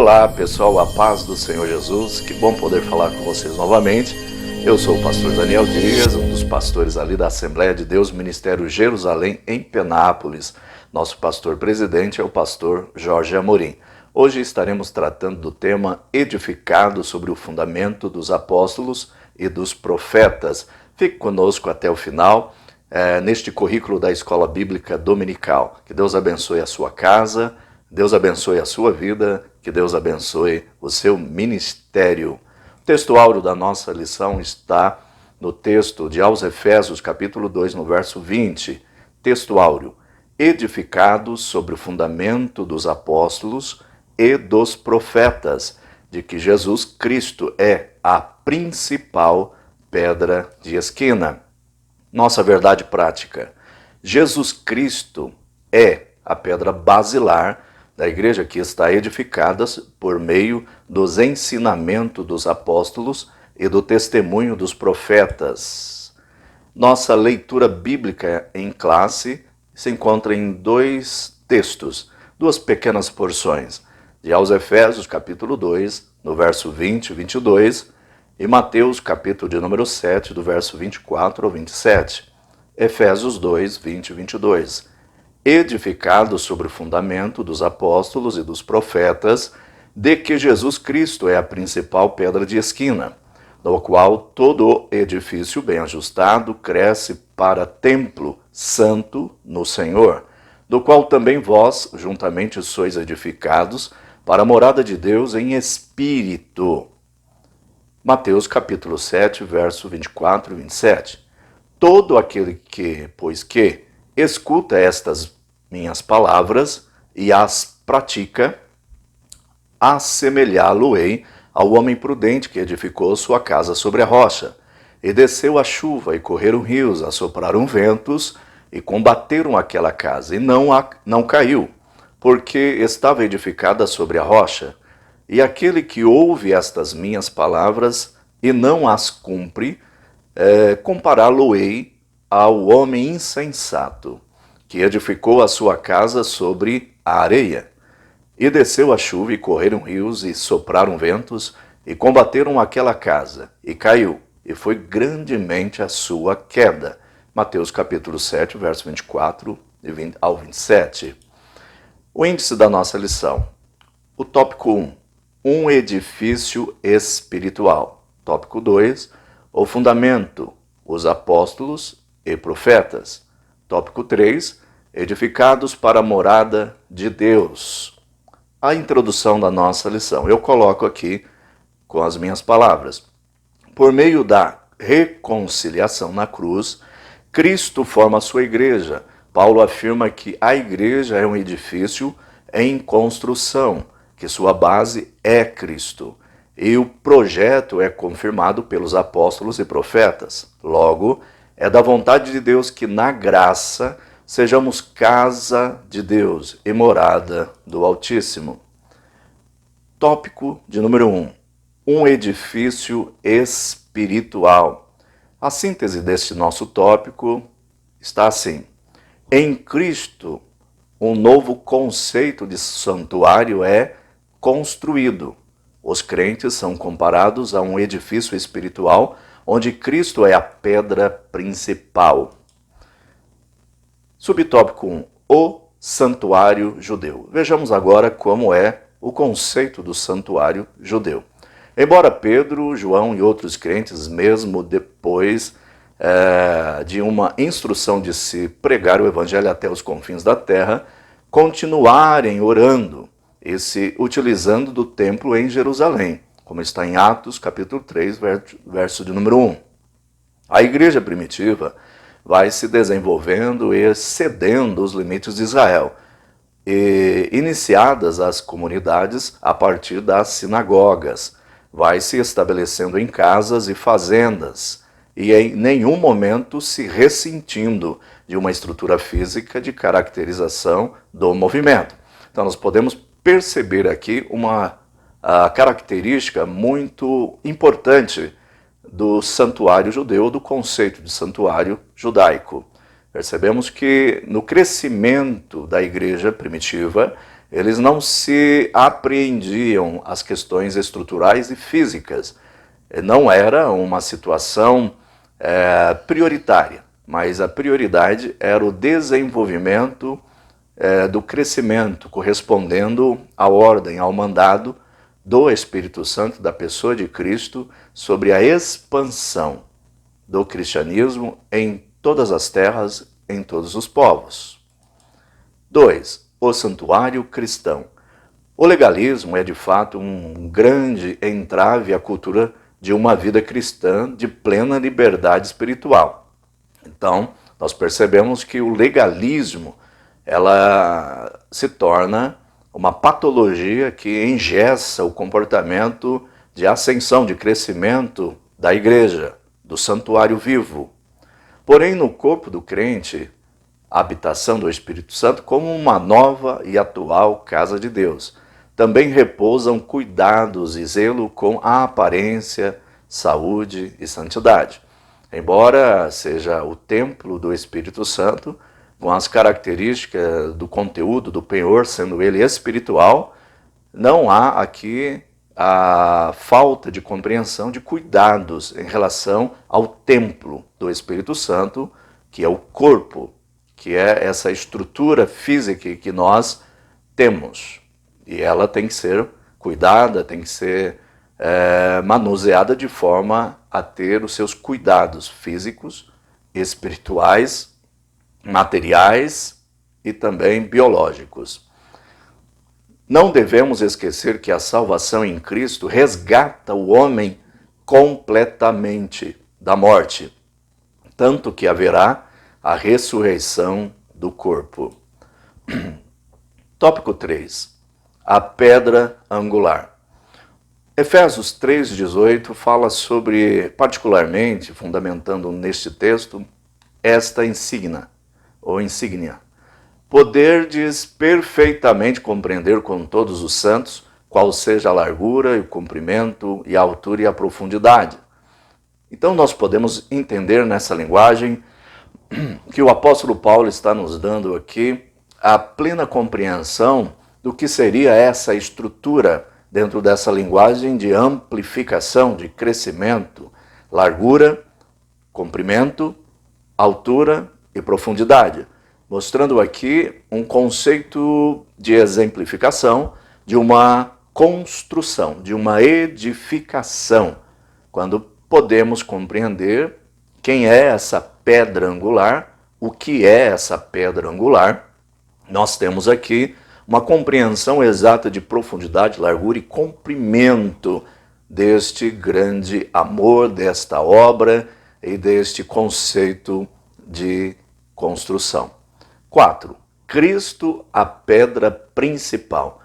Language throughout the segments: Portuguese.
Olá pessoal, a paz do Senhor Jesus, que bom poder falar com vocês novamente. Eu sou o pastor Daniel Dias, um dos pastores ali da Assembleia de Deus, Ministério Jerusalém, em Penápolis. Nosso pastor presidente é o pastor Jorge Amorim. Hoje estaremos tratando do tema edificado sobre o fundamento dos apóstolos e dos profetas. Fique conosco até o final, neste currículo da Escola Bíblica Dominical. Que Deus abençoe a sua casa, Deus abençoe a sua vida, que Deus abençoe o seu ministério. O texto áureo da nossa lição está no texto de aos Efésios, capítulo 2, no verso 20. Texto áureo: edificados sobre o fundamento dos apóstolos e dos profetas, de que Jesus Cristo é a principal pedra de esquina. Nossa verdade prática: Jesus Cristo é a pedra basilar da igreja que está edificada por meio dos ensinamentos dos apóstolos e do testemunho dos profetas. Nossa leitura bíblica em classe se encontra em dois textos, duas pequenas porções, de aos Efésios, capítulo 2, no verso 20 e 22, e Mateus, capítulo de número 7, do verso 24 ao 27. Efésios 2, 20 e 22. Edificado sobre o fundamento dos apóstolos e dos profetas, de que Jesus Cristo é a principal pedra de esquina, no qual todo edifício bem ajustado cresce para templo santo no Senhor, do qual também vós juntamente sois edificados para a morada de Deus em espírito. Mateus capítulo 7, verso 24 e 27. Todo aquele que, pois que, escuta estas minhas palavras e as pratica, assemelhá-lo-ei ao homem prudente que edificou sua casa sobre a rocha. E desceu a chuva, e correram rios, assopraram ventos, e combateram aquela casa, e não caiu, porque estava edificada sobre a rocha. E aquele que ouve estas minhas palavras e não as cumpre, compará-lo-ei ao homem insensato, que edificou a sua casa sobre a areia. E desceu a chuva, e correram rios, e sopraram ventos, e combateram aquela casa, e caiu, e foi grandemente a sua queda. Mateus capítulo 7, verso 24 ao 27. O índice da nossa lição. O tópico 1, um edifício espiritual. Tópico 2, o fundamento, os apóstolos e profetas. Tópico 3, edificados para a morada de Deus. A introdução da nossa lição. Eu coloco aqui com as minhas palavras. Por meio da reconciliação na cruz, Cristo forma a sua igreja. Paulo afirma que a igreja é um edifício em construção, que sua base é Cristo. E o projeto é confirmado pelos apóstolos e profetas. Logo, é da vontade de Deus que na graça sejamos casa de Deus e morada do Altíssimo. Tópico de número 1. Um edifício espiritual. A síntese deste nosso tópico está assim: em Cristo, um novo conceito de santuário é construído. Os crentes são comparados a um edifício espiritual onde Cristo é a pedra principal. Subtópico 1. O santuário judeu. Vejamos agora como é o conceito do santuário judeu. Embora Pedro, João e outros crentes, mesmo depois de uma instrução de se pregar o evangelho até os confins da terra, continuarem orando e se utilizando do templo em Jerusalém, como está em Atos, capítulo 3, verso de número 1. A igreja primitiva vai se desenvolvendo e excedendo os limites de Israel, e iniciadas as comunidades a partir das sinagogas, vai se estabelecendo em casas e fazendas, e em nenhum momento se ressentindo de uma estrutura física de caracterização do movimento. Então nós podemos perceber aqui uma característica muito importante do santuário judeu, do conceito de santuário judaico. Percebemos que no crescimento da igreja primitiva, eles não se apreendiam às questões estruturais e físicas. Não era uma situação prioritária, mas a prioridade era o desenvolvimento do crescimento, correspondendo à ordem, ao mandado do Espírito Santo, da pessoa de Cristo, sobre a expansão do cristianismo em todas as terras, em todos os povos. 2. O santuário cristão. O legalismo é, de fato, um grande entrave à cultura de uma vida cristã de plena liberdade espiritual. Então, nós percebemos que o legalismo ela se torna uma patologia que engessa o comportamento de ascensão, de crescimento da igreja, do santuário vivo. Porém, no corpo do crente, a habitação do Espírito Santo, como uma nova e atual casa de Deus, também repousam cuidados e zelo com a aparência, saúde e santidade. Embora seja o templo do Espírito Santo, com as características do conteúdo, do penhor, sendo ele espiritual, não há aqui a falta de compreensão de cuidados em relação ao templo do Espírito Santo, que é o corpo, que é essa estrutura física que nós temos. E ela tem que ser cuidada, tem que ser manuseada de forma a ter os seus cuidados físicos, espirituais, materiais e também biológicos. Não devemos esquecer que a salvação em Cristo resgata o homem completamente da morte, tanto que haverá a ressurreição do corpo. Tópico 3. A pedra angular. Efésios 3,18 fala sobre, particularmente, fundamentando neste texto, esta insígnia. Poderdes perfeitamente compreender com todos os santos qual seja a largura, e o comprimento, e a altura e a profundidade. Então nós podemos entender nessa linguagem que o apóstolo Paulo está nos dando aqui a plena compreensão do que seria essa estrutura dentro dessa linguagem de amplificação, de crescimento, largura, comprimento, altura e profundidade, mostrando aqui um conceito de exemplificação de uma construção, de uma edificação, quando podemos compreender quem é essa pedra angular, o que é essa pedra angular. Nós temos aqui uma compreensão exata de profundidade, largura e comprimento deste grande amor, desta obra e deste conceito de construção. 4. Cristo, a pedra principal.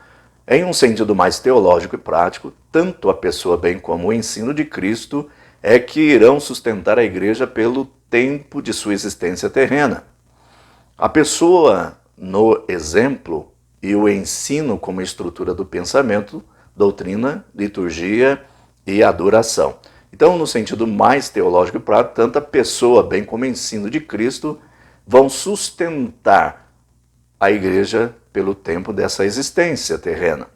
Em um sentido mais teológico e prático, tanto a pessoa bem como o ensino de Cristo é que irão sustentar a igreja pelo tempo de sua existência terrena. A pessoa no exemplo e o ensino como estrutura do pensamento, doutrina, liturgia e adoração. Então, no sentido mais teológico e prático, tanto a pessoa bem como o ensino de Cristo vão sustentar a igreja pelo tempo dessa existência terrena.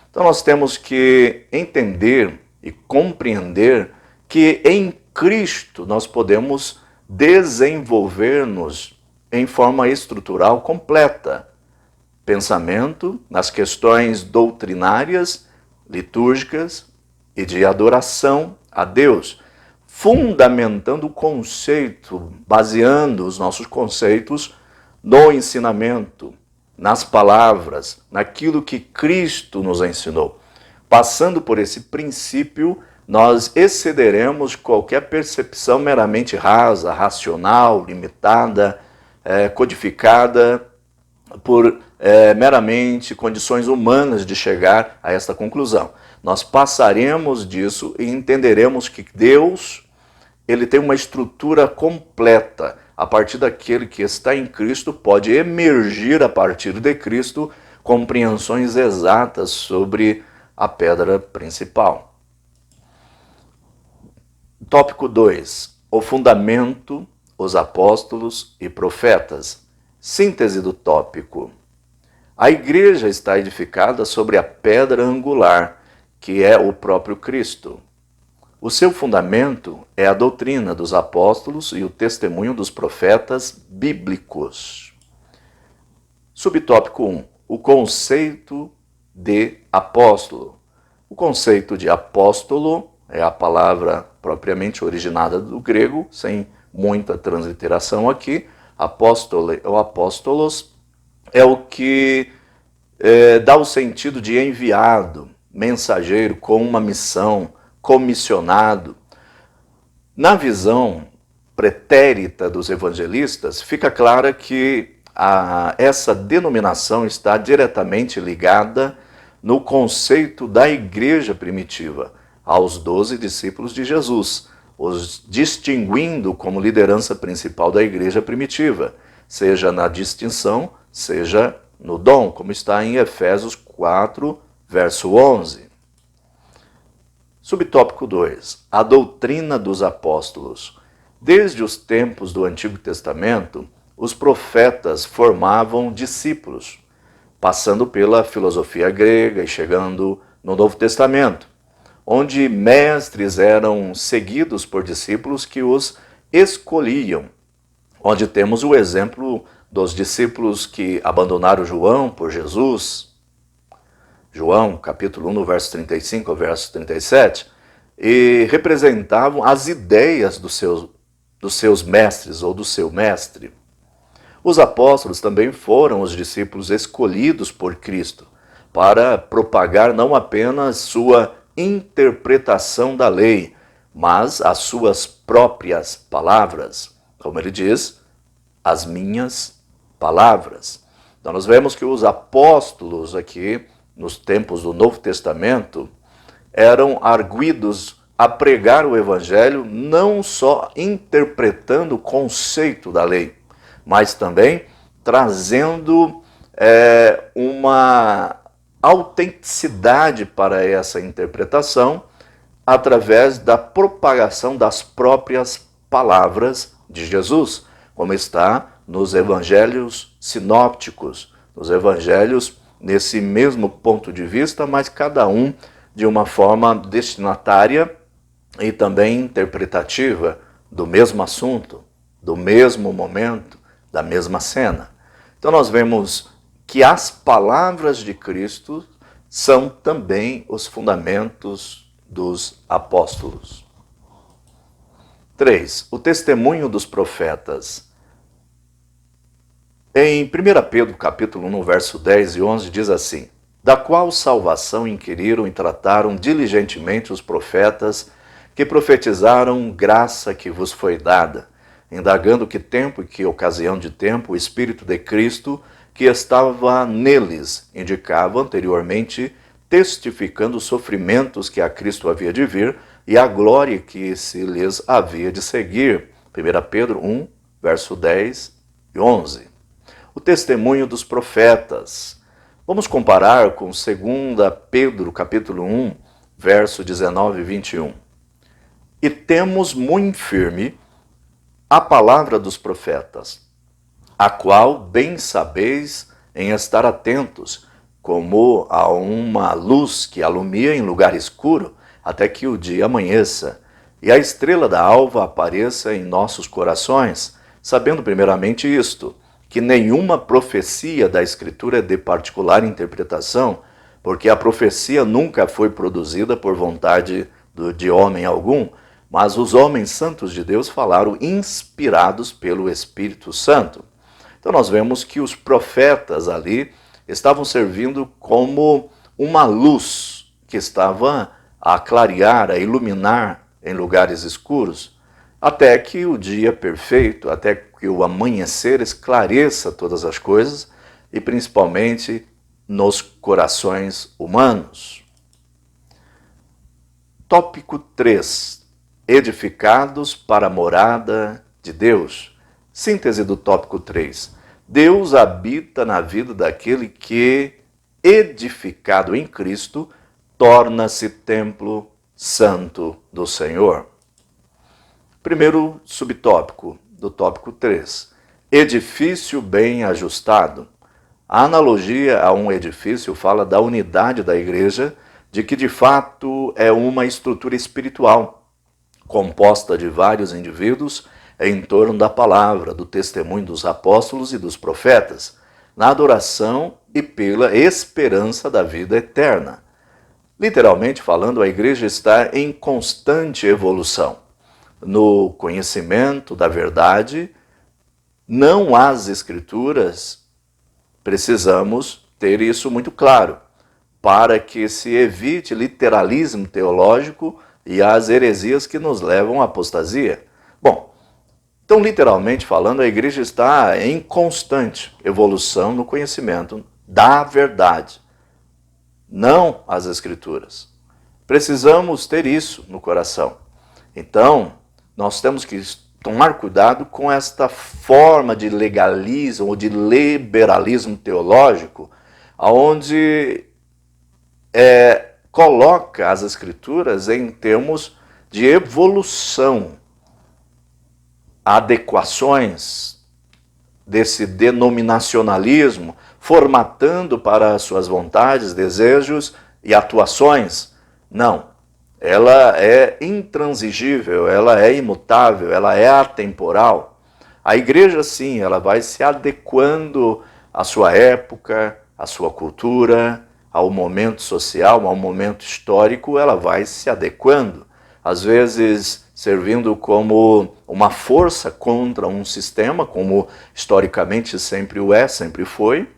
Então nós temos que entender e compreender que em Cristo nós podemos desenvolver-nos em forma estrutural completa. Pensamento nas questões doutrinárias, litúrgicas e de adoração a Deus, fundamentando o conceito, baseando os nossos conceitos no ensinamento, nas palavras, naquilo que Cristo nos ensinou. Passando por esse princípio, nós excederemos qualquer percepção meramente rasa, racional, limitada, codificada por meramente condições humanas de chegar a esta conclusão. Nós passaremos disso e entenderemos que Deus, ele tem uma estrutura completa. A partir daquele que está em Cristo, pode emergir a partir de Cristo compreensões exatas sobre a pedra principal. Tópico 2. O fundamento, os apóstolos e profetas. Síntese do tópico. A igreja está edificada sobre a pedra angular, que é o próprio Cristo. O seu fundamento é a doutrina dos apóstolos e o testemunho dos profetas bíblicos. Subtópico 1. O conceito de apóstolo. O conceito de apóstolo é a palavra propriamente originada do grego, sem muita transliteração aqui. Apóstolo ou apóstolos é o que dá o sentido de enviado, mensageiro, com uma missão, comissionado. Na visão pretérita dos evangelistas, fica clara que essa denominação está diretamente ligada no conceito da igreja primitiva, aos 12 discípulos de Jesus, os distinguindo como liderança principal da igreja primitiva, seja na distinção, seja no dom, como está em Efésios 4, verso 11. Subtópico 2. A doutrina dos apóstolos. Desde os tempos do Antigo Testamento, os profetas formavam discípulos, passando pela filosofia grega e chegando no Novo Testamento, onde mestres eram seguidos por discípulos que os escolhiam, onde temos o exemplo dos discípulos que abandonaram João por Jesus, João, capítulo 1, no verso 35 ao verso 37, e representavam as ideias dos seus mestres ou do seu mestre. Os apóstolos também foram os discípulos escolhidos por Cristo para propagar não apenas sua interpretação da lei, mas as suas próprias palavras. Como ele diz, as minhas palavras. Então nós vemos que os apóstolos aqui, nos tempos do Novo Testamento, eram arguidos a pregar o evangelho não só interpretando o conceito da lei, mas também trazendo uma autenticidade para essa interpretação através da propagação das próprias palavras de Jesus, como está nos evangelhos sinópticos, nos evangelhos nesse mesmo ponto de vista, mas cada um de uma forma destinatária e também interpretativa do mesmo assunto, do mesmo momento, da mesma cena. Então nós vemos que as palavras de Cristo são também os fundamentos dos apóstolos. 3. O testemunho dos profetas. Em 1 Pedro, capítulo 1, verso 10 e 11, diz assim: da qual salvação inquiriram e trataram diligentemente os profetas que profetizaram graça que vos foi dada, indagando que tempo e que ocasião de tempo o Espírito de Cristo que estava neles indicava anteriormente, testificando os sofrimentos que a Cristo havia de vir e a glória que se lhes havia de seguir. 1 Pedro 1, verso 10 e 11. O testemunho dos profetas. Vamos comparar com 2 Pedro, capítulo 1, verso 19 e 21. E temos muito firme a palavra dos profetas, a qual bem sabeis em estar atentos, como a uma luz que alumia em lugar escuro, até que o dia amanheça, e a estrela da alva apareça em nossos corações, sabendo primeiramente isto, que nenhuma profecia da Escritura é de particular interpretação, porque a profecia nunca foi produzida por vontade de homem algum, mas os homens santos de Deus falaram inspirados pelo Espírito Santo. Então nós vemos que os profetas ali estavam servindo como uma luz que estava a clarear, a iluminar em lugares escuros, até que o dia perfeito, até que o amanhecer esclareça todas as coisas, e principalmente nos corações humanos. Tópico 3. Edificados para a morada de Deus. Síntese do tópico 3. Deus habita na vida daquele que, edificado em Cristo, torna-se templo santo do Senhor. Primeiro subtópico do tópico 3. Edifício bem ajustado. A analogia a um edifício fala da unidade da igreja, de que de fato é uma estrutura espiritual, composta de vários indivíduos em torno da palavra, do testemunho dos apóstolos e dos profetas, na adoração e pela esperança da vida eterna. Literalmente falando, a igreja está em constante evolução. No conhecimento da verdade, não às Escrituras, precisamos ter isso muito claro, para que se evite literalismo teológico e as heresias que nos levam à apostasia. Bom, então, literalmente falando, a igreja está em constante evolução no conhecimento da verdade, não as Escrituras. Precisamos ter isso no coração. Então, nós temos que tomar cuidado com esta forma de legalismo ou de liberalismo teológico, onde coloca as Escrituras em termos de evolução, adequações desse denominacionalismo, formatando para as suas vontades, desejos e atuações. Não. Ela é intransigível, ela é imutável, ela é atemporal. A igreja, sim, ela vai se adequando à sua época, à sua cultura, ao momento social, ao momento histórico, ela vai se adequando. Às vezes servindo como uma força contra um sistema, como historicamente sempre o é, sempre foi,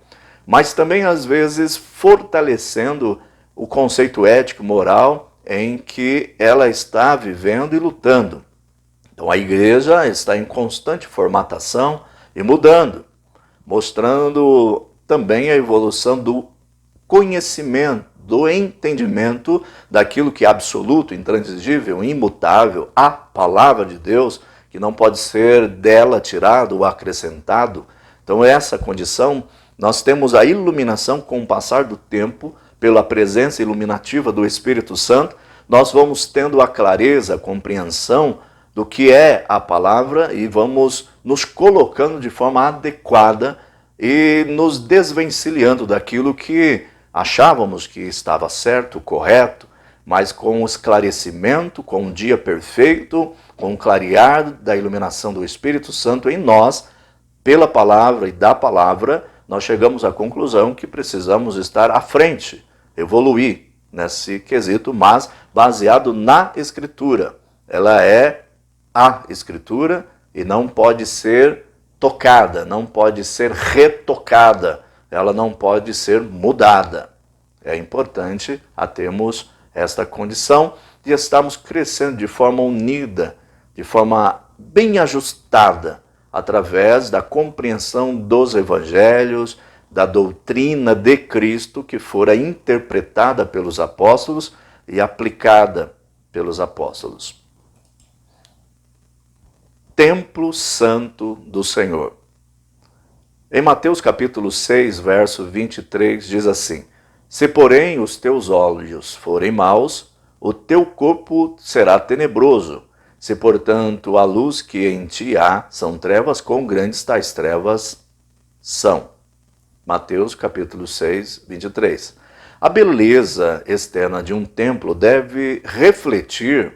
mas também às vezes fortalecendo o conceito ético, moral, em que ela está vivendo e lutando. Então a igreja está em constante formatação e mudando, mostrando também a evolução do conhecimento, do entendimento daquilo que é absoluto, intransigível, imutável, a palavra de Deus, que não pode ser dela tirado ou acrescentado. Então essa condição, nós temos a iluminação com o passar do tempo, pela presença iluminativa do Espírito Santo, nós vamos tendo a clareza, a compreensão do que é a palavra e vamos nos colocando de forma adequada e nos desvencilhando daquilo que achávamos que estava certo, correto, mas com o esclarecimento, com um dia perfeito, com o clarear da iluminação do Espírito Santo em nós, pela palavra e da palavra, nós chegamos à conclusão que precisamos estar à frente, evoluir nesse quesito, mas baseado na Escritura. Ela é a Escritura e não pode ser tocada, não pode ser retocada, ela não pode ser mudada. É importante a termos esta condição de estarmos crescendo de forma unida, de forma bem ajustada, através da compreensão dos evangelhos, da doutrina de Cristo que fora interpretada pelos apóstolos e aplicada pelos apóstolos. Templo Santo do Senhor. Em Mateus capítulo 6, verso 23, diz assim: Se, porém, os teus olhos forem maus, o teu corpo será tenebroso. Se, portanto, a luz que em ti há são trevas, quão grandes tais trevas são. Mateus capítulo 6, 23. A beleza externa de um templo deve refletir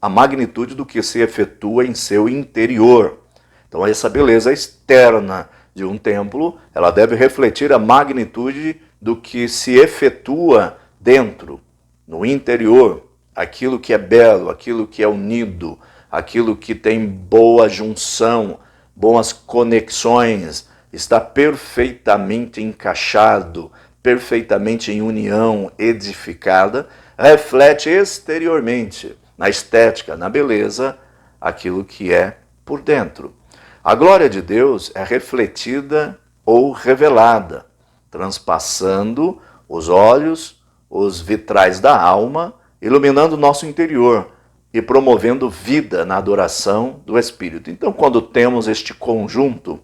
a magnitude do que se efetua em seu interior. Então, essa beleza externa de um templo, ela deve refletir a magnitude do que se efetua dentro, no interior, aquilo que é belo, aquilo que é unido, aquilo que tem boa junção, boas conexões, está perfeitamente encaixado, perfeitamente em união, edificada, reflete exteriormente, na estética, na beleza, aquilo que é por dentro. A glória de Deus é refletida ou revelada, transpassando os olhos, os vitrais da alma, iluminando o nosso interior e promovendo vida na adoração do Espírito. Então, quando temos este conjunto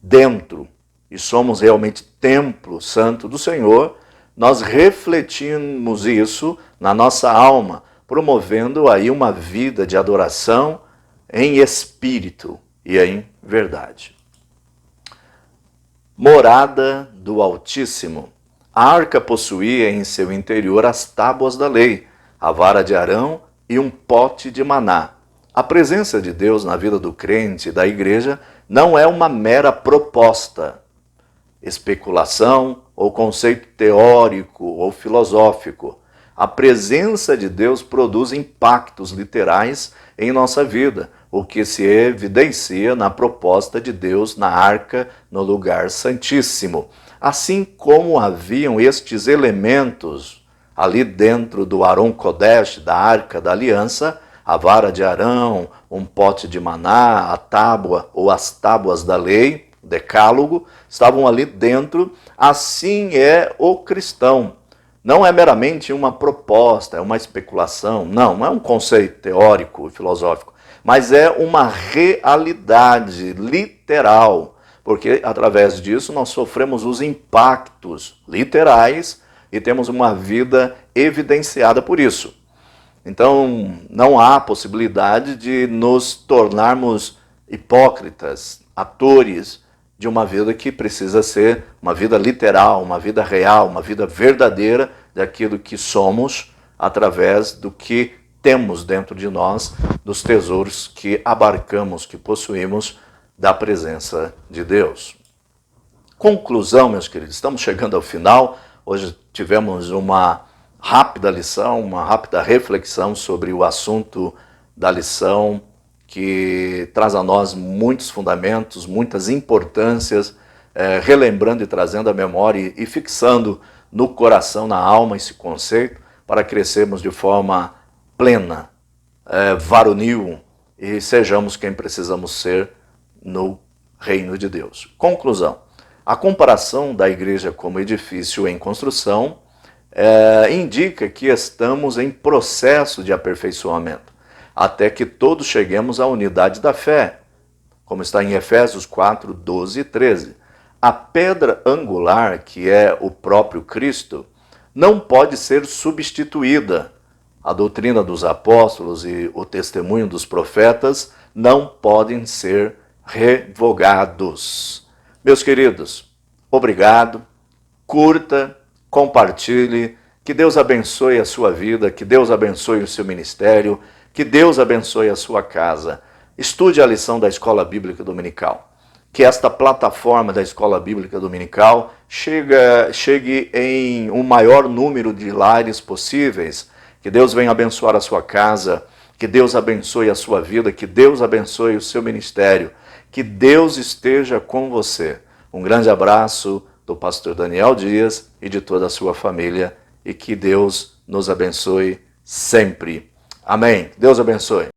dentro e somos realmente templo santo do Senhor, nós refletimos isso na nossa alma, promovendo aí uma vida de adoração em espírito e em verdade. Morada do Altíssimo. A arca possuía em seu interior as tábuas da lei, a vara de Arão e um pote de maná. A presença de Deus na vida do crente e da igreja não é uma mera proposta, especulação ou conceito teórico ou filosófico. A presença de Deus produz impactos literais em nossa vida, o que se evidencia na proposta de Deus na arca no lugar santíssimo. Assim como haviam estes elementos ali dentro do Aron Kodesh, da arca da aliança, a vara de Arão, um pote de maná, a tábua ou as tábuas da lei, o decálogo, estavam ali dentro. Assim é o cristão. Não é meramente uma proposta, é uma especulação, não é um conceito teórico e filosófico, mas é uma realidade literal, porque através disso nós sofremos os impactos literais e temos uma vida evidenciada por isso. Então, não há possibilidade de nos tornarmos hipócritas, atores de uma vida que precisa ser uma vida literal, uma vida real, uma vida verdadeira daquilo que somos através do que temos dentro de nós, dos tesouros que abarcamos, que possuímos da presença de Deus. Conclusão, meus queridos, estamos chegando ao final. Hoje tivemos uma rápida lição, uma rápida reflexão sobre o assunto da lição, que traz a nós muitos fundamentos, muitas importâncias, relembrando e trazendo à memória e fixando no coração, na alma esse conceito, para crescermos de forma plena, varonil, e sejamos quem precisamos ser no reino de Deus. Conclusão. A comparação da igreja como edifício em construção indica que estamos em processo de aperfeiçoamento, até que todos cheguemos à unidade da fé, como está em Efésios 4, 12 e 13. A pedra angular, que é o próprio Cristo, não pode ser substituída. A doutrina dos apóstolos e o testemunho dos profetas não podem ser revogados. Meus queridos, obrigado, curta, compartilhe, que Deus abençoe a sua vida, que Deus abençoe o seu ministério, que Deus abençoe a sua casa. Estude a lição da Escola Bíblica Dominical. Que esta plataforma da Escola Bíblica Dominical chegue em um maior número de lares possíveis. Que Deus venha abençoar a sua casa, que Deus abençoe a sua vida, que Deus abençoe o seu ministério, que Deus esteja com você. Um grande abraço do pastor Daniel Dias e de toda a sua família, e que Deus nos abençoe sempre. Amém. Deus abençoe.